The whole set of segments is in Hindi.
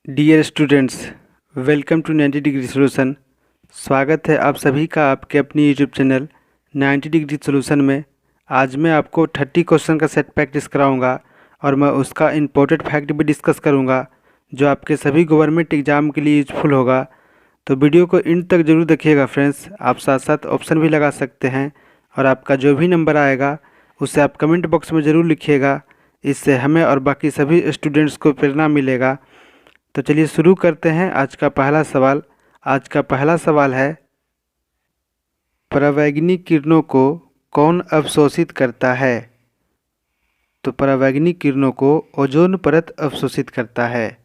Dear students, welcome to 90 degree solution. स्वागत है आप सभी का आपके अपनी यूट्यूब चैनल 90 डिग्री सोल्यूशन में। आज मैं आपको 30 क्वेश्चन का सेट प्रैक्टिस कराऊंगा और मैं उसका इम्पोर्टेंट फैक्ट भी डिस्कस करूंगा जो आपके सभी गवर्नमेंट एग्ज़ाम के लिए यूजफुल होगा। तो वीडियो को इन तक ज़रूर देखिएगा फ्रेंड्स। आप साथ साथ ऑप्शन भी लगा सकते हैं और आपका जो भी नंबर आएगा उसे आप कमेंट बॉक्स में ज़रूर लिखिएगा। इससे हमें और बाकी सभी स्टूडेंट्स को प्रेरणा मिलेगा। तो चलिए शुरू करते हैं आज का पहला सवाल। आज का पहला सवाल है, परावैंगनिक किरणों को कौन अवशोषित करता है? तो परावैंगनिक किरणों को ओजोन परत अवशोषित करता है।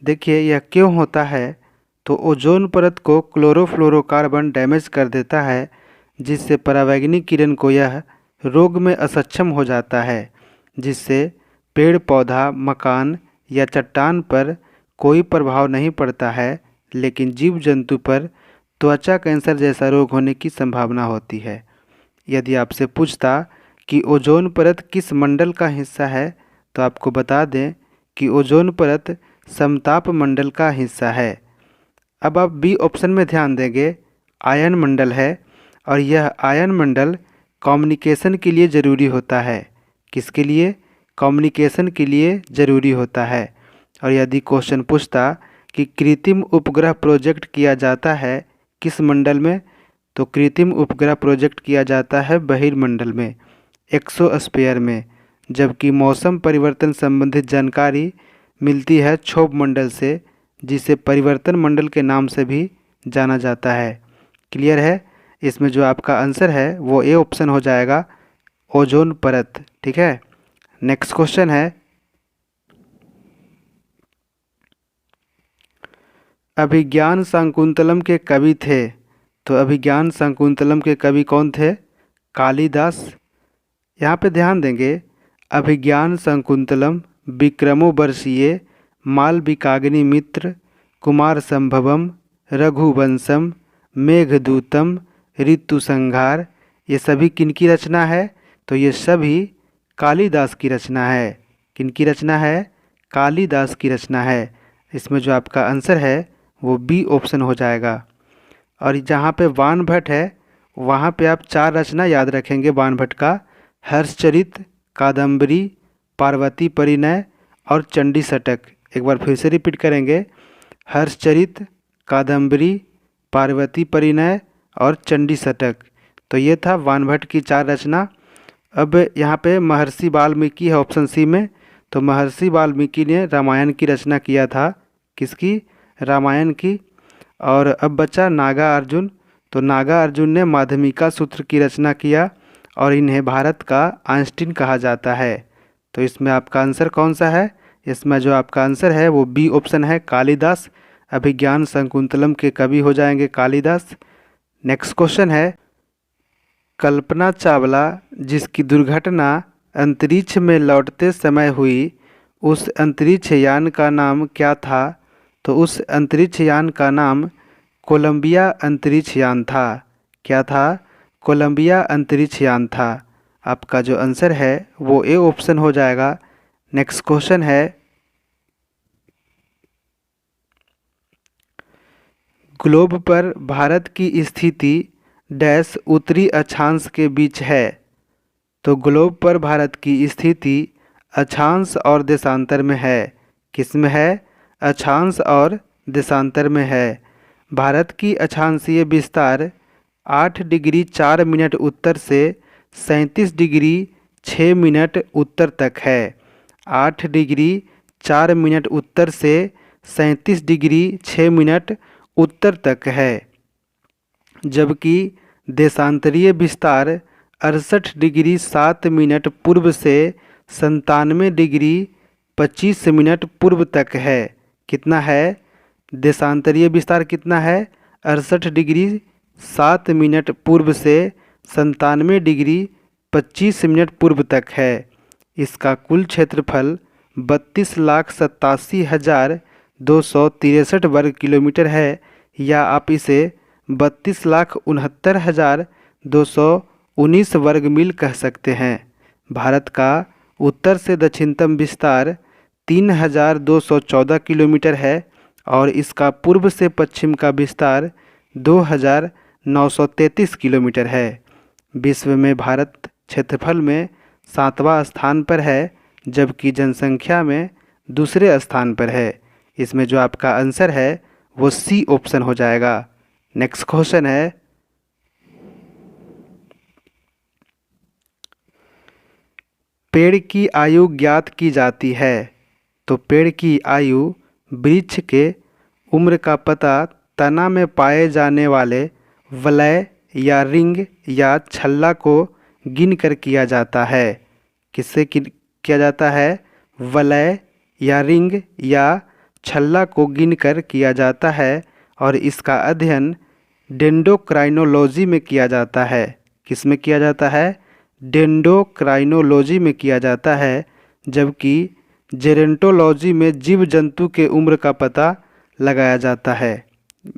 देखिए यह क्यों होता है। तो ओजोन परत को क्लोरोफ्लोरोकार्बन डैमेज कर देता है, जिससे परावैंगनिक किरण को यह रोग में असक्षम हो जाता है, जिससे पेड़ पौधा, मकान या चट्टान पर कोई प्रभाव नहीं पड़ता है, लेकिन जीव जंतु पर त्वचा कैंसर जैसा रोग होने की संभावना होती है। यदि आपसे पूछता कि ओजोन परत किस मंडल का हिस्सा है, तो आपको बता दें कि ओजोन परत समताप मंडल का हिस्सा है। अब आप बी ऑप्शन में ध्यान देंगे, आयन मंडल है और यह आयन मंडल कम्युनिकेशन के लिए ज़रूरी होता है। किसके लिए? कम्युनिकेशन के लिए ज़रूरी होता है। और यदि क्वेश्चन पूछता कि कृत्रिम उपग्रह प्रोजेक्ट किया जाता है किस मंडल में, तो कृत्रिम उपग्रह प्रोजेक्ट किया जाता है बहिर्मंडल में, एक्सोस्फीयर में। जबकि मौसम परिवर्तन संबंधित जानकारी मिलती है क्षोभ मंडल से, जिसे परिवर्तन मंडल के नाम से भी जाना जाता है। क्लियर है? इसमें जो आपका आंसर है वो ए ऑप्शन हो जाएगा, ओजोन परत। ठीक है, नेक्स्ट क्वेश्चन है, अभिज्ञान शाकुंतलम के कवि थे। तो अभिज्ञान शाकुंतलम के कवि कौन थे? कालिदास। यहाँ पे ध्यान देंगे, अभिज्ञान शाकुंतलम विक्रमोर्वशीय, मालविकाग्नि मित्र, कुमार संभवम, रघुवंशम, मेघदूतम, ऋतुसंहार, ये सभी किनकी रचना है? तो ये सभी कालिदास की रचना है। किनकी रचना है? कालिदास की रचना है। इसमें जो आपका आंसर है वो बी ऑप्शन हो जाएगा। और जहाँ पे वानभट्ट है वहाँ पे आप 4 रचना याद रखेंगे वानभट्ट का, हर्षचरित, कादम्बरी, पार्वती परिणय और चंडी षटक। एक बार फिर से रिपीट करेंगे, हर्षचरित, कादम्बरी, पार्वती परिणय और चंडी षटक। तो ये था वानभट्ट की 4 रचना। अब यहाँ पे महर्षि वाल्मीकि है ऑप्शन सी में। तो महर्षि वाल्मीकि ने रामायण की रचना किया था। किसकी? रामायण की। और अब बचा नागा अर्जुन। तो नागा अर्जुन ने माध्यमिका सूत्र की रचना किया और इन्हें भारत का आइंस्टीन कहा जाता है। तो इसमें आपका आंसर कौन सा है? इसमें जो आपका आंसर है वो बी ऑप्शन है, कालिदास। अभिज्ञान शाकुंतलम के कवि हो जाएंगे कालिदास। नेक्स्ट क्वेश्चन है, कल्पना चावला जिसकी दुर्घटना अंतरिक्ष में लौटते समय हुई, उस अंतरिक्ष यान का नाम क्या था? तो उस अंतरिक्ष यान का नाम कोलंबिया अंतरिक्ष यान था। क्या था? कोलंबिया अंतरिक्ष यान था। आपका जो आंसर है वो ए ऑप्शन हो जाएगा। नेक्स्ट क्वेश्चन है, ग्लोब पर भारत की स्थिति डैश उत्तरी अक्षांश के बीच है। तो ग्लोब पर भारत की स्थिति अक्षांश और देशांतर में है। किस में है? अक्षांश और देशांतर में है। भारत की अक्षांशीय विस्तार 8 डिग्री 4 मिनट उत्तर से 37 डिग्री 6 मिनट उत्तर तक है। 8 डिग्री 4 मिनट उत्तर से 37 डिग्री 6 मिनट उत्तर तक है। जबकि देशांतरीय विस्तार 68 डिग्री 7 मिनट पूर्व से 97 डिग्री 25 मिनट पूर्व तक है। कितना है? देशांतरीय विस्तार कितना है? 68 डिग्री 7 मिनट पूर्व से 97 डिग्री 25 मिनट पूर्व तक है। इसका कुल क्षेत्रफल 32,87,263 वर्ग किलोमीटर है, या आप इसे 32,69,219 वर्ग मील कह सकते हैं। भारत का उत्तर से दक्षिणतम विस्तार 3,214 किलोमीटर है और इसका पूर्व से पश्चिम का विस्तार 2933 किलोमीटर है। विश्व में भारत क्षेत्रफल में 7वां स्थान पर है, जबकि जनसंख्या में दूसरे स्थान पर है। इसमें जो आपका आंसर है वो सी ऑप्शन हो जाएगा। नेक्स्ट क्वेश्चन है, पेड़ की आयु ज्ञात की जाती है। तो पेड़ की आयु वृक्ष के उम्र का पता तना में पाए जाने वाले वलय या रिंग या छल्ला को गिनकर किया जाता है। किससे किया जाता है? वलय या रिंग या छल्ला को गिनकर किया जाता है और इसका अध्ययन डेंड्रोक्राइनोलॉजी में किया जाता है। किस में किया जाता है? डेंड्रोक्राइनोलॉजी में किया जाता है, जबकि जेरेंटोलॉजी में जीव जंतु के उम्र का पता लगाया जाता है।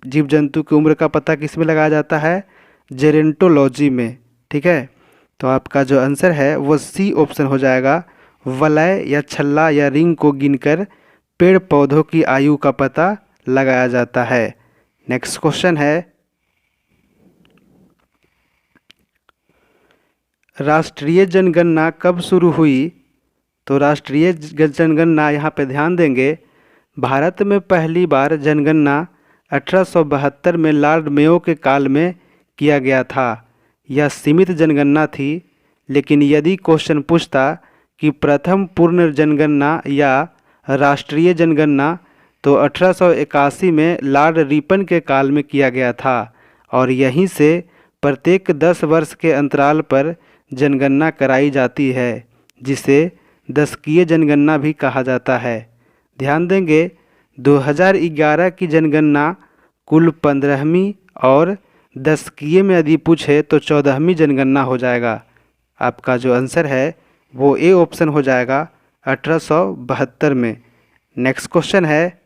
जीव जंतु की उम्र का पता किस में लगाया जाता है? जेरेंटोलॉजी में। ठीक है, तो आपका जो आंसर है वो सी ऑप्शन हो जाएगा। वलय या छल्ला या रिंग को गिनकर पेड़ पौधों की आयु का पता लगाया जाता है। नेक्स्ट क्वेश्चन है, राष्ट्रीय जनगणना कब शुरू हुई? तो राष्ट्रीय जनगणना यहाँ पे ध्यान देंगे, भारत में पहली बार जनगणना 1872 में लॉर्ड मेयो के काल में किया गया था। यह सीमित जनगणना थी, लेकिन यदि क्वेश्चन पूछता कि प्रथम पूर्ण जनगणना या राष्ट्रीय जनगणना, तो 1881 में लॉर्ड रिपन के काल में किया गया था और यहीं से प्रत्येक 10 वर्ष के अंतराल पर जनगणना कराई जाती है, जिसे दशकीय जनगणना भी कहा जाता है। ध्यान देंगे, 2011 की जनगणना कुल 15वीं और दशकीय में यदि पूछे तो 14वीं जनगणना हो जाएगा। आपका जो आंसर है वो ए ऑप्शन हो जाएगा 1872 में। नेक्स्ट क्वेश्चन है,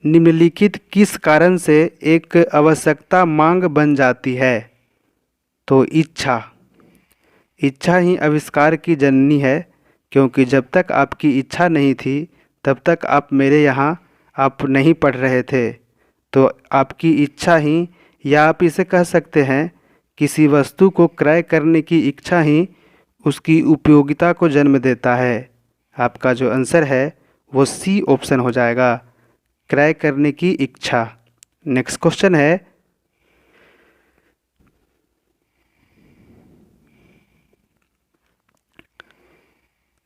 निम्नलिखित किस कारण से एक आवश्यकता मांग बन जाती है? तो इच्छा ही आविष्कार की जननी है, क्योंकि जब तक आपकी इच्छा नहीं थी तब तक आप मेरे यहाँ आप नहीं पढ़ रहे थे। तो आपकी इच्छा ही, या आप इसे कह सकते हैं किसी वस्तु को क्रय करने की इच्छा ही उसकी उपयोगिता को जन्म देता है। आपका जो आंसर है वो सी ऑप्शन हो जाएगा, क्रय करने की इच्छा। नेक्स्ट क्वेश्चन है,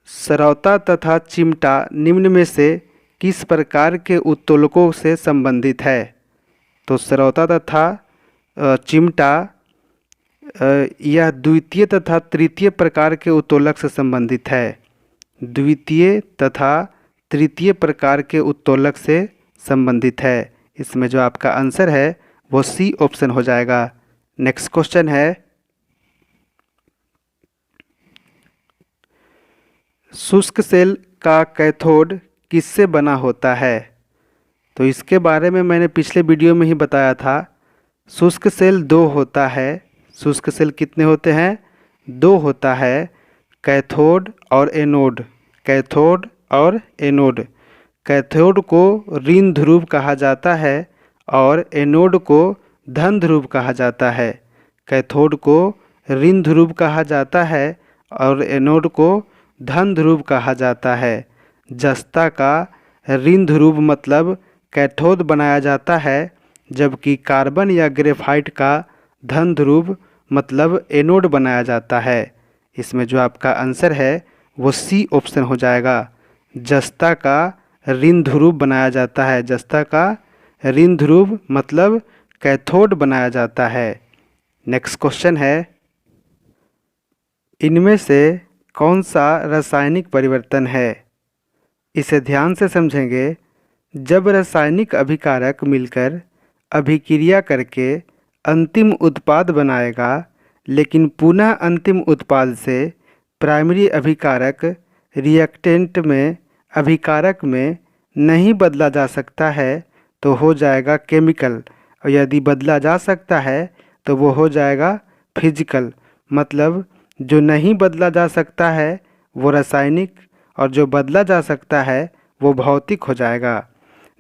सरौता तथा चिमटा निम्न में से किस प्रकार के उत्तोलकों से संबंधित है? तो सरौता तथा चिमटा यह द्वितीय तथा तृतीय प्रकार के उत्तोलक से संबंधित है। द्वितीय तथा तृतीय प्रकार के उत्तोलक से संबंधित है। इसमें जो आपका आंसर है वो सी ऑप्शन हो जाएगा। नेक्स्ट क्वेश्चन है, शुष्क सेल का कैथोड किससे बना होता है? तो इसके बारे में मैंने पिछले वीडियो में ही बताया था। शुष्क सेल 2 होता है। शुष्क सेल कितने होते हैं? 2 होता है, कैथोड और एनोड। कैथोड और एनोड। कैथोड को ऋण ध्रुव कहा जाता है और एनोड को धन ध्रुव कहा जाता है। कैथोड को ऋण ध्रुव कहा जाता है और एनोड को धन ध्रुव कहा जाता है। जस्ता का ऋण ध्रुव मतलब कैथोड बनाया जाता है, जबकि कार्बन या ग्रेफाइट का धन ध्रुव मतलब एनोड बनाया जाता है। इसमें जो आपका आंसर है वो सी ऑप्शन हो जाएगा। जस्ता का ऋण ध्रुव बनाया जाता है। जस्ता का ऋण ध्रुव मतलब कैथोड बनाया जाता है। नेक्स्ट क्वेश्चन है, इनमें से कौन सा रासायनिक परिवर्तन है? इसे ध्यान से समझेंगे। जब रासायनिक अभिकारक मिलकर अभिक्रिया करके अंतिम उत्पाद बनाएगा, लेकिन पुनः अंतिम उत्पाद से प्राइमरी अभिकारक रिएक्टेंट में अभिकारक में नहीं बदला जा सकता है तो हो जाएगा केमिकल, और यदि बदला जा सकता है तो वो हो जाएगा फिजिकल। मतलब जो नहीं बदला जा सकता है वो रासायनिक, और जो बदला जा सकता है वो भौतिक हो जाएगा।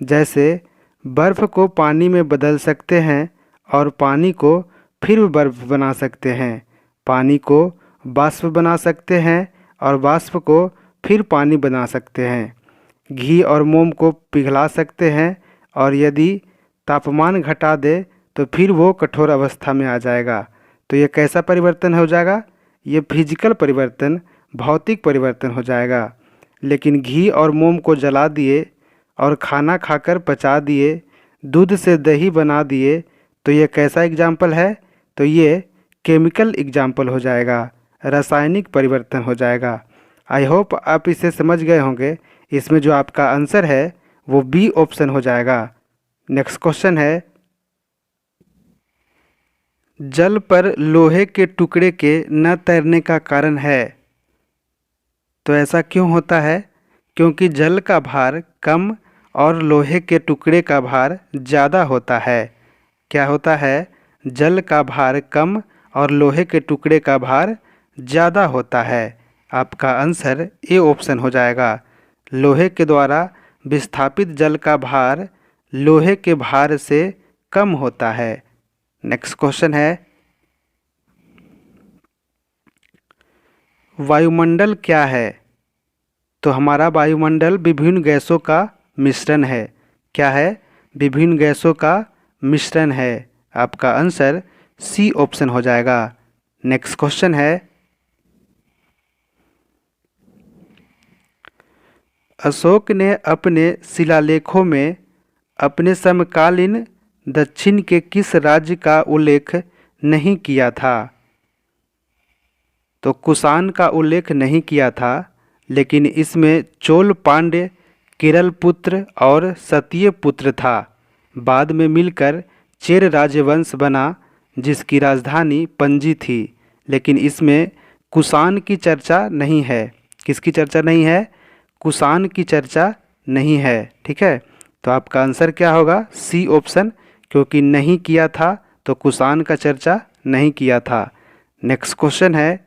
जैसे बर्फ़ को पानी में बदल सकते हैं और पानी को फिर बर्फ़ बना सकते हैं, पानी को वाष्प बना सकते हैं और वाष्प को फिर पानी बना सकते हैं, घी और मोम को पिघला सकते हैं और यदि तापमान घटा दे तो फिर वो कठोर अवस्था में आ जाएगा। तो ये कैसा परिवर्तन हो जाएगा? ये फिजिकल परिवर्तन, भौतिक परिवर्तन हो जाएगा। लेकिन घी और मोम को जला दिए और खाना खाकर पचा दिए, दूध से दही बना दिए, तो ये कैसा एग्जाम्पल है? तो ये केमिकल एग्जाम्पल हो जाएगा, रासायनिक परिवर्तन हो जाएगा। आई होप आप इसे समझ गए होंगे। इसमें जो आपका आंसर है वो बी ऑप्शन हो जाएगा। नेक्स्ट क्वेश्चन है, जल पर लोहे के टुकड़े के न तैरने का कारण है। तो ऐसा क्यों होता है? क्योंकि जल का भार कम और लोहे के टुकड़े का भार ज़्यादा होता है। क्या होता है? जल का भार कम और लोहे के टुकड़े का भार ज़्यादा होता है। आपका आंसर ए ऑप्शन हो जाएगा। लोहे के द्वारा विस्थापित जल का भार लोहे के भार से कम होता है। नेक्स्ट क्वेश्चन है, वायुमंडल क्या है? तो हमारा वायुमंडल विभिन्न गैसों का मिश्रण है। क्या है? विभिन्न गैसों का मिश्रण है। आपका आंसर सी ऑप्शन हो जाएगा। नेक्स्ट क्वेश्चन है, अशोक ने अपने शिलालेखों में अपने समकालीन दक्षिण के किस राज्य का उल्लेख नहीं किया था? तो कुषाण का उल्लेख नहीं किया था, लेकिन इसमें चोल, पांड्य, केरल पुत्र और सतीय पुत्र था। बाद में मिलकर चेर राजवंश बना जिसकी राजधानी पणजी थी, लेकिन इसमें कुषाण की चर्चा नहीं है। किसकी चर्चा नहीं है? कुषाण की चर्चा नहीं है। ठीक है, तो आपका आंसर क्या होगा? सी ऑप्शन, क्योंकि नहीं किया था तो कुषाण का चर्चा नहीं किया था। नेक्स्ट क्वेश्चन है,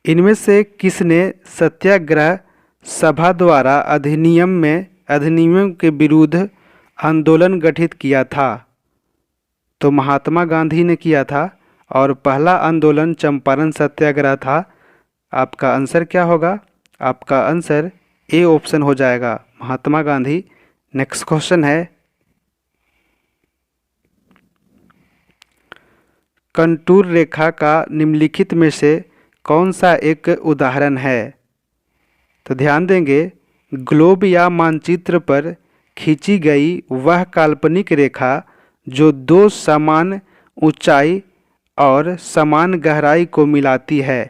इनमें से किसने सत्याग्रह सभा द्वारा अधिनियम के विरुद्ध आंदोलन गठित किया था? तो महात्मा गांधी ने किया था और पहला आंदोलन चंपारण सत्याग्रह था। आपका आंसर क्या होगा? आपका आंसर ए ऑप्शन हो जाएगा, महात्मा गांधी। नेक्स्ट क्वेश्चन है, कंटूर रेखा का निम्नलिखित में से कौन सा एक उदाहरण है? तो ध्यान देंगे, ग्लोब या मानचित्र पर खींची गई वह काल्पनिक रेखा जो दो समान ऊंचाई और समान गहराई को मिलाती है।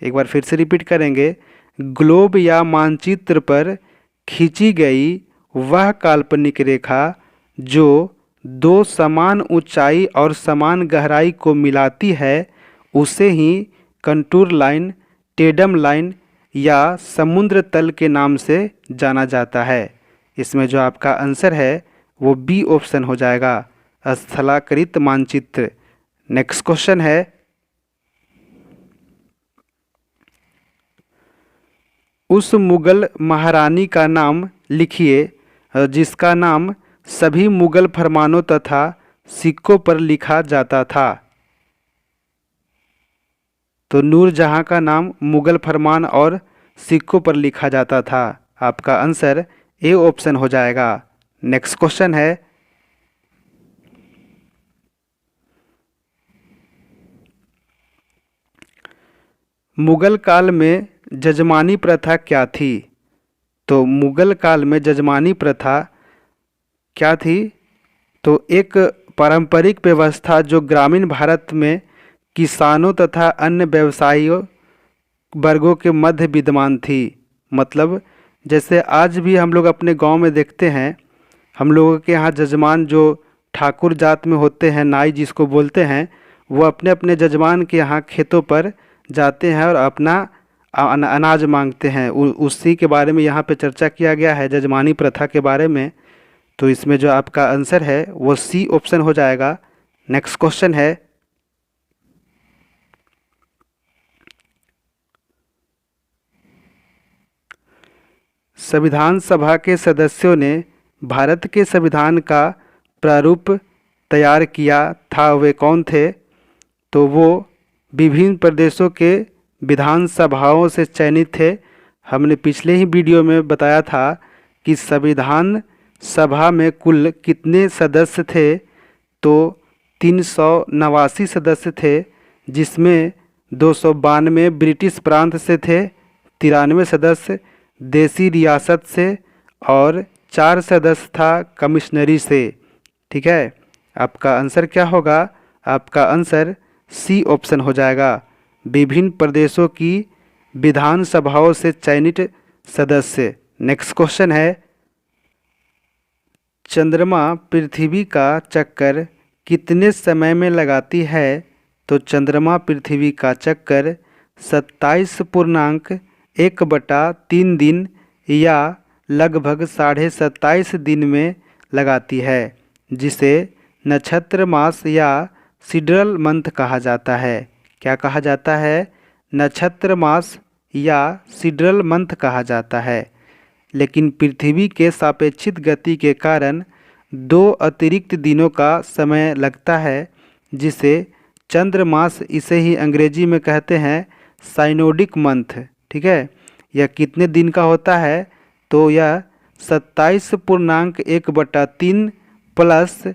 एक बार फिर से रिपीट करेंगे, ग्लोब या मानचित्र पर खींची गई वह काल्पनिक रेखा जो दो समान ऊंचाई और समान गहराई को मिलाती है, उसे ही कंटूर लाइन, टेडम लाइन या समुद्र तल के नाम से जाना जाता है। इसमें जो आपका आंसर है वो बी ऑप्शन हो जाएगा, स्थलाकृत मानचित्र। नेक्स्ट क्वेश्चन है, उस मुगल महारानी का नाम लिखिए जिसका नाम सभी मुगल फरमानों तथा सिक्कों पर लिखा जाता था। तो नूरजहां का नाम मुगल फरमान और सिक्कों पर लिखा जाता था। आपका आंसर ए ऑप्शन हो जाएगा। नेक्स्ट क्वेश्चन है, मुगल काल में जजमानी प्रथा क्या थी? तो मुगल काल में जजमानी प्रथा क्या थी? तो एक पारंपरिक व्यवस्था जो ग्रामीण भारत में किसानों तथा अन्य व्यवसायियों वर्गों के मध्य विद्यमान थी। मतलब जैसे आज भी हम लोग अपने गांव में देखते हैं, हम लोगों के यहाँ जजमान जो ठाकुर जात में होते हैं, नाई जिसको बोलते हैं, वो अपने अपने जजमान के यहाँ खेतों पर जाते हैं और अपना अनाज मांगते हैं। उसी के बारे में यहाँ पे चर्चा किया गया है, जजमानी प्रथा के बारे में। तो इसमें जो आपका आंसर है वो सी ऑप्शन हो जाएगा। नेक्स्ट क्वेश्चन है, संविधान सभा के सदस्यों ने भारत के संविधान का प्रारूप तैयार किया था वे कौन थे? तो वो विभिन्न प्रदेशों के विधानसभाओं से चयनित थे। हमने पिछले ही वीडियो में बताया था कि संविधान सभा में कुल कितने सदस्य थे, तो 389 सदस्य थे, जिसमें 292 ब्रिटिश प्रांत से थे, 93 सदस्य देसी रियासत से और 4 सदस्य था कमिश्नरी से। ठीक है, आपका आंसर क्या होगा? आपका आंसर सी ऑप्शन हो जाएगा, विभिन्न प्रदेशों की विधानसभाओं से चयनित सदस्य। नेक्स्ट क्वेश्चन है, चंद्रमा पृथ्वी का चक्कर कितने समय में लगाती है? तो चंद्रमा पृथ्वी का चक्कर 27.1/3 दिन या लगभग 27.5 दिन में लगाती है, जिसे नक्षत्र मास या सिडरल मंथ कहा जाता है। क्या कहा जाता है? नक्षत्र मास या सिडरल मंथ कहा जाता है। लेकिन पृथ्वी के सापेक्षित गति के कारण 2 अतिरिक्त दिनों का समय लगता है, जिसे चंद्रमास, इसे ही अंग्रेजी में कहते हैं साइनोडिक मंथ। ठीक है, यह कितने दिन का होता है? तो यह 27.1/3 +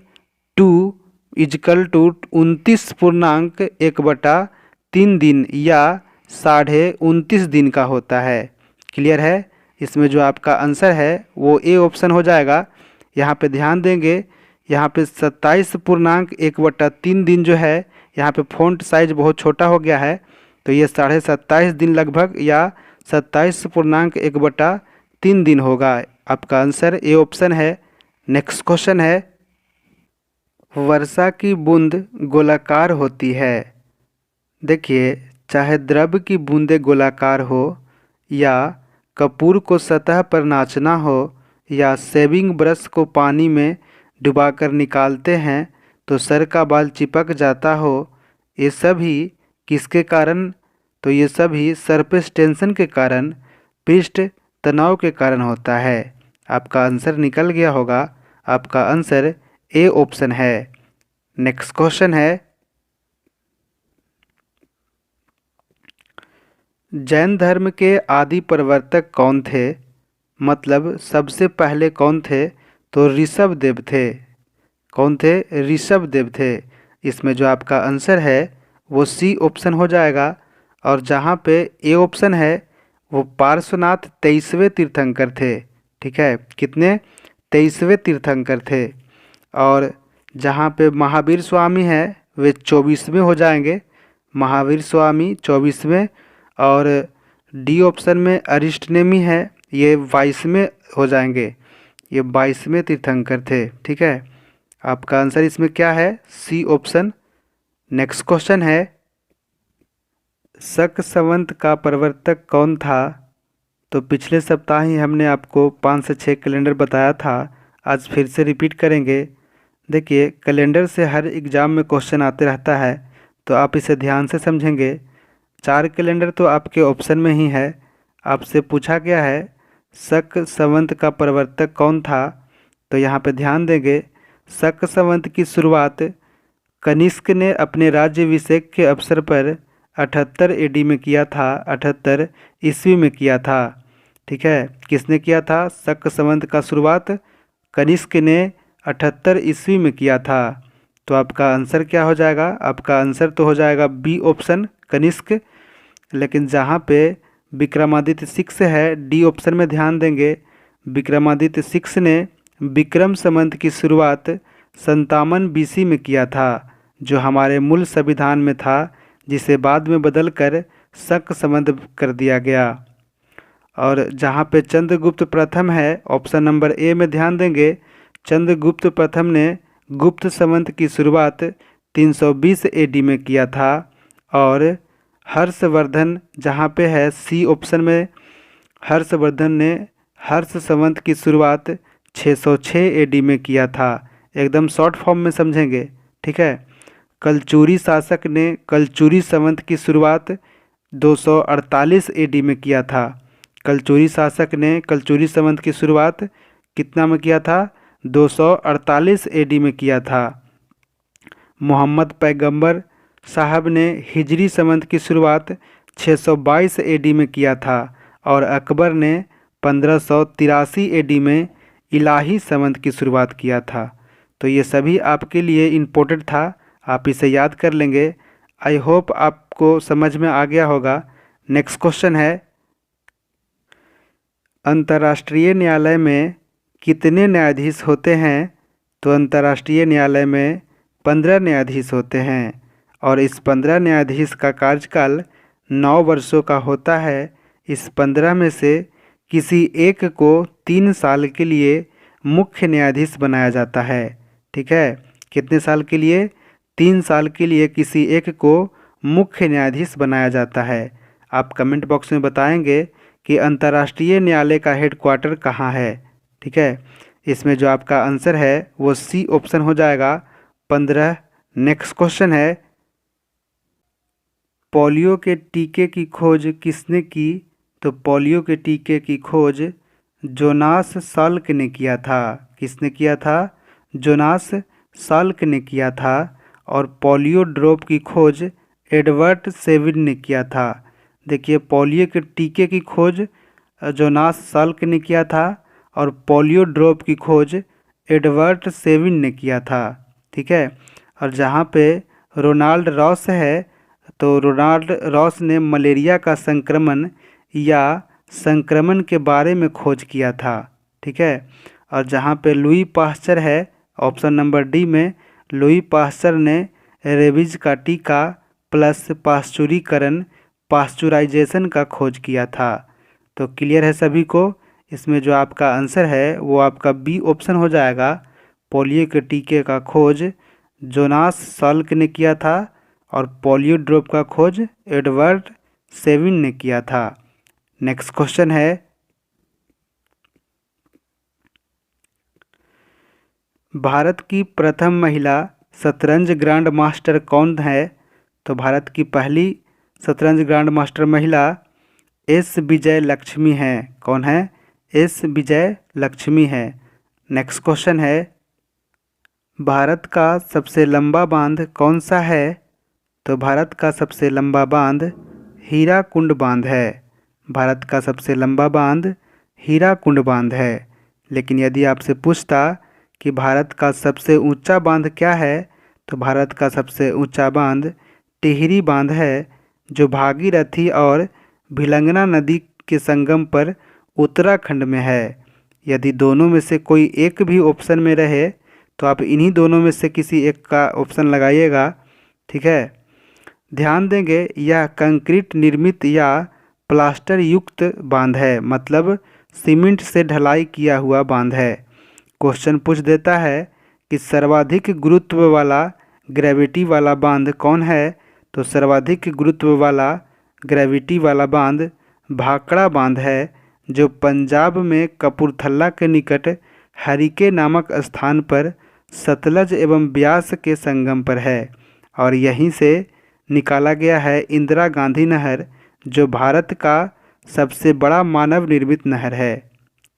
2 = 29.1/3 दिन या 29.5 दिन का होता है। क्लियर है? इसमें जो आपका आंसर है वो ए ऑप्शन हो जाएगा। यहाँ पे ध्यान देंगे, यहाँ पे 27.1/3 दिन जो है, यहाँ पे फ़ॉन्ट साइज बहुत छोटा हो गया है, तो ये 27.5 दिन लगभग या 27.1/3 दिन होगा। आपका आंसर ए ऑप्शन है। नेक्स्ट क्वेश्चन है, वर्षा की बूंद गोलाकार होती है। देखिए, चाहे द्रव की बूंदें गोलाकार हो या कपूर को सतह पर नाचना हो या शेविंग ब्रश को पानी में डुबाकर निकालते हैं तो सर का बाल चिपक जाता हो, ये सभी किसके कारण? तो ये सभी सरफेस टेंशन के कारण, पृष्ठ तनाव के कारण होता है। आपका आंसर निकल गया होगा। आपका आंसर ए ऑप्शन है। नेक्स्ट क्वेश्चन है, जैन धर्म के आदि प्रवर्तक कौन थे? मतलब सबसे पहले कौन थे? तो ऋषभ देव थे। कौन थे? ऋषभ देव थे। इसमें जो आपका आंसर है वो सी ऑप्शन हो जाएगा। और जहाँ पे ए ऑप्शन है वो पार्श्वनाथ 23वें तीर्थंकर थे। ठीक है, कितने? 23वें तीर्थंकर थे। और जहाँ पे महावीर स्वामी है वे 24वें हो जाएंगे। महावीर स्वामी 24वें। और डी ऑप्शन में अरिस्टनेमी है, ये 22वें हो जाएंगे। ये 22वें तीर्थंकर थे। ठीक है, आपका आंसर इसमें क्या है? C option. नेक्स्ट क्वेश्चन है, शक संवत का प्रवर्तक कौन था? तो पिछले सप्ताह ही हमने आपको 5 से 6 कैलेंडर बताया था, आज फिर से रिपीट करेंगे। देखिए, कैलेंडर से हर एग्ज़ाम में क्वेश्चन आते रहता है, तो आप इसे ध्यान से समझेंगे। 4 कैलेंडर तो आपके ऑप्शन में ही है। आपसे पूछा गया है शक संवत का प्रवर्तक कौन था, तो यहाँ पे ध्यान देंगे। शक संवत की शुरुआत कनिष्क ने अपने राज्याभिषेक के अवसर पर 78 AD में किया था, 78 ईस्वी में किया था। ठीक है, किसने किया था? शक संवत का शुरुआत कनिष्क ने 78 ईस्वी में किया था। तो आपका आंसर क्या हो जाएगा? आपका आंसर तो हो जाएगा बी ऑप्शन, कनिष्क। लेकिन जहाँ पे विक्रमादित्य 6 है, डी ऑप्शन में ध्यान देंगे। विक्रमादित्य 6 ने विक्रम संवत की शुरुआत 57 BC में किया था, जो हमारे मूल संविधान में था, जिसे बाद में बदलकर शक संवत कर दिया गया। और जहाँ पे चंद्रगुप्त प्रथम है, ऑप्शन नंबर ए में ध्यान देंगे। चंद्रगुप्त प्रथम ने गुप्त संवत की शुरुआत 320 AD में किया था। और हर्षवर्धन जहाँ पे है, सी ऑप्शन में, हर्षवर्धन ने हर्ष संवत की शुरुआत 606 AD में किया था। एकदम शॉर्ट फॉर्म में समझेंगे। ठीक है, कलचुरी शासक ने कलचुरी संवत की शुरुआत 248 AD में किया था। कलचुरी शासक ने कलचुरी संवत की शुरुआत कितना में किया था? 248 एडी में किया था। मोहम्मद पैगंबर साहब ने हिजरी संवत की शुरुआत 622 एडी में किया था और अकबर ने 1583 एडी में इलाही संवत की शुरुआत किया था। तो ये सभी आपके लिए इम्पोर्टेंट था, आप इसे याद कर लेंगे। आई होप आपको समझ में आ गया होगा। नेक्स्ट क्वेश्चन है, अंतर्राष्ट्रीय न्यायालय में कितने न्यायाधीश होते हैं? तो अंतर्राष्ट्रीय न्यायालय में 15 न्यायाधीश होते हैं और इस 15 न्यायाधीश का कार्यकाल 9 वर्षों का होता है। इस 15 में से किसी एक को 3 साल के लिए मुख्य न्यायाधीश बनाया जाता है। ठीक है, कितने साल के लिए? 3 साल के लिए किसी एक को मुख्य न्यायाधीश बनाया जाता है। आप कमेंट बॉक्स में बताएंगे कि अंतर्राष्ट्रीय न्यायालय का हेडक्वार्टर कहाँ है। ठीक है, इसमें जो आपका आंसर है वो सी ऑप्शन हो जाएगा 15। नेक्स्ट क्वेश्चन है, पोलियो के टीके की खोज किसने की? तो पोलियो के टीके की खोज जोनास साल्क ने किया था। किसने किया था? जोनास साल्क ने किया था। और पोलियो ड्रॉप की खोज एडवर्ड सेविन ने किया था। देखिए, पोलियो के टीके की खोज जोनास साल्क ने किया था और पोलियो ड्रॉप की खोज एडवर्ड सेविन ने किया था। ठीक है, और जहाँ पे रोनाल्ड रॉस है तो रोनाल्ड रॉस ने मलेरिया का संक्रमण या संक्रमण के बारे में खोज किया था। ठीक है, और जहाँ पे लुई पास्चर है, ऑप्शन नंबर डी में लुई पास्चर ने रेबीज का टीका प्लस पास्चुराइजेशन का खोज किया था। तो क्लियर है सभी को? इसमें जो आपका आंसर है वो आपका बी ऑप्शन हो जाएगा। पोलियो के टीके का खोज जोनास साल्क ने किया था और पोलियो ड्रॉप का खोज एडवर्ड सेविन ने किया था। नेक्स्ट क्वेश्चन है, भारत की प्रथम महिला शतरंज ग्रैंड मास्टर कौन है? तो भारत की पहली शतरंज ग्रैंड मास्टर महिला एस विजय लक्ष्मी है। कौन है? एस विजय लक्ष्मी है। नेक्स्ट क्वेश्चन है, भारत का सबसे लंबा बांध कौन सा है? तो भारत का सबसे लंबा बांध हीराकुंड बांध है। भारत का सबसे लंबा बांध हीराकुंड बांध है। लेकिन यदि आपसे पूछता कि भारत का सबसे ऊंचा बांध क्या है, तो भारत का सबसे ऊंचा बांध टिहरी बांध है, जो भागीरथी और भिलंगना नदी के संगम पर उत्तराखंड में है। यदि दोनों में से कोई एक भी ऑप्शन में रहे तो आप इन्हीं दोनों में से किसी एक का ऑप्शन लगाइएगा। ठीक है, ध्यान देंगे यह कंक्रीट निर्मित या प्लास्टर युक्त बांध है, मतलब सीमेंट से ढलाई किया हुआ बांध है। क्वेश्चन पूछ देता है कि सर्वाधिक गुरुत्व वाला ग्रेविटी वाला बांध कौन है? तो सर्वाधिक गुरुत्व वाला ग्रेविटी वाला बांध भाखड़ा बांध है, जो पंजाब में कपूरथला के निकट हरिके नामक स्थान पर सतलज एवं ब्यास के संगम पर है और यहीं से निकाला गया है इंदिरा गांधी नहर, जो भारत का सबसे बड़ा मानव निर्मित नहर है।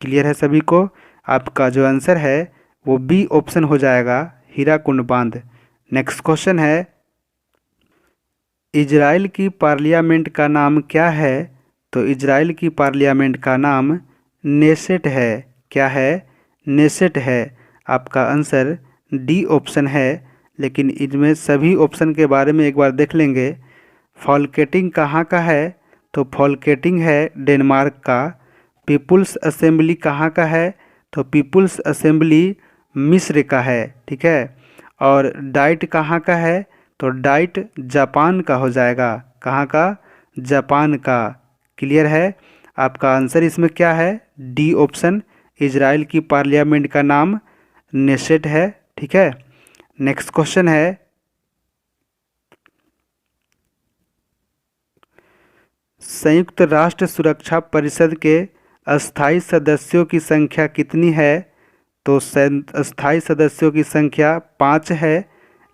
क्लियर है सभी को? आपका जो आंसर है वो बी ऑप्शन हो जाएगा, हीराकुंड बांध। नेक्स्ट क्वेश्चन है, इजराइल की पार्लियामेंट का नाम क्या है? तो इजराइल की पार्लियामेंट का नाम नेसेट है। क्या है? नेसेट है। आपका आंसर डी ऑप्शन है। लेकिन इनमें सभी ऑप्शन के बारे में एक बार देख लेंगे। फॉलकेटिंग कहाँ का है? तो फॉलकेटिंग है डेनमार्क का। पीपुल्स असेंबली कहाँ का है? तो पीपुल्स असेंबली मिस्र का है। ठीक है, और डाइट कहाँ का है? तो डाइट जापान का हो जाएगा। कहाँ का? जापान का। क्लियर है? आपका आंसर इसमें क्या है? डी ऑप्शन, इजराइल की पार्लियामेंट का नाम नेसेट है। ठीक है, नेक्स्ट क्वेश्चन है, संयुक्त राष्ट्र सुरक्षा परिषद के अस्थायी सदस्यों की संख्या कितनी है? तो अस्थायी सदस्यों की संख्या 5 है,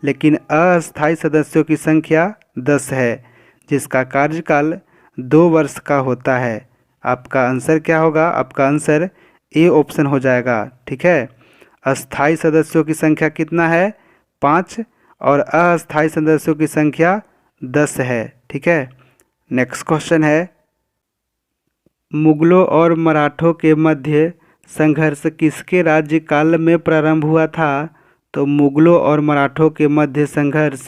लेकिन अस्थायी सदस्यों की संख्या 10 है, जिसका कार्यकाल 2 वर्ष का होता है। आपका आंसर क्या होगा? आपका आंसर ए ऑप्शन हो जाएगा। ठीक है, अस्थाई सदस्यों की संख्या कितना है? 5 और अस्थाई सदस्यों की संख्या 10 है। ठीक है, नेक्स्ट क्वेश्चन है, मुगलों और मराठों के मध्य संघर्ष किसके राज्यकाल में प्रारंभ हुआ था? तो मुगलों और मराठों के मध्य संघर्ष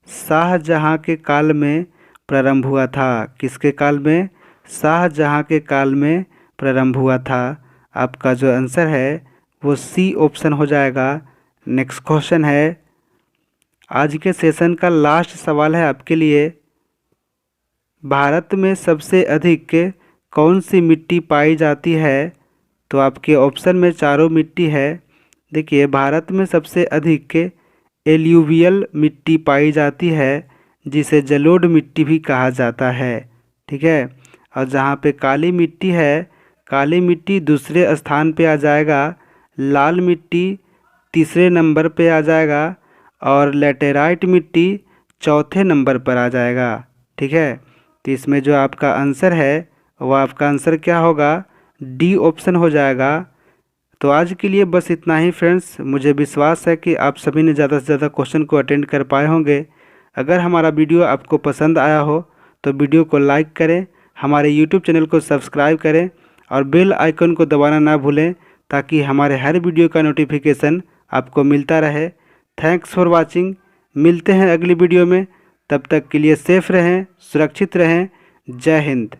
शाहजहां के काल में प्रारंभ हुआ था। किसके काल में? शाहजहां के काल में प्रारंभ हुआ था। आपका जो आंसर है वो सी ऑप्शन हो जाएगा। नेक्स्ट क्वेश्चन है, आज के सेशन का लास्ट सवाल है आपके लिए, भारत में सबसे अधिक कौन सी मिट्टी पाई जाती है? तो आपके ऑप्शन में चारों मिट्टी है। देखिए, भारत में सबसे अधिक एल्यूवियल मिट्टी पाई जाती है, जिसे जलोढ़ मिट्टी भी कहा जाता है। ठीक है, और जहाँ पे काली मिट्टी है, काली मिट्टी दूसरे स्थान पे आ जाएगा, लाल मिट्टी तीसरे नंबर पे आ जाएगा और लेटेराइट मिट्टी चौथे नंबर पर आ जाएगा। ठीक है, तो इसमें जो आपका आंसर है वह आपका आंसर क्या होगा? डी ऑप्शन हो जाएगा। तो आज के लिए बस इतना ही फ्रेंड्स। मुझे विश्वास है कि आप सभी ने ज़्यादा से ज़्यादा क्वेश्चन को अटेंड कर पाए होंगे। अगर हमारा वीडियो आपको पसंद आया हो तो वीडियो को लाइक करें, हमारे यूट्यूब चैनल को सब्सक्राइब करें और बेल आइकन को दबाना ना भूलें, ताकि हमारे हर वीडियो का नोटिफिकेशन आपको मिलता रहे। Thanks for watching. मिलते हैं अगली वीडियो में, तब तक के लिए सेफ रहें, सुरक्षित रहें। जय हिंद।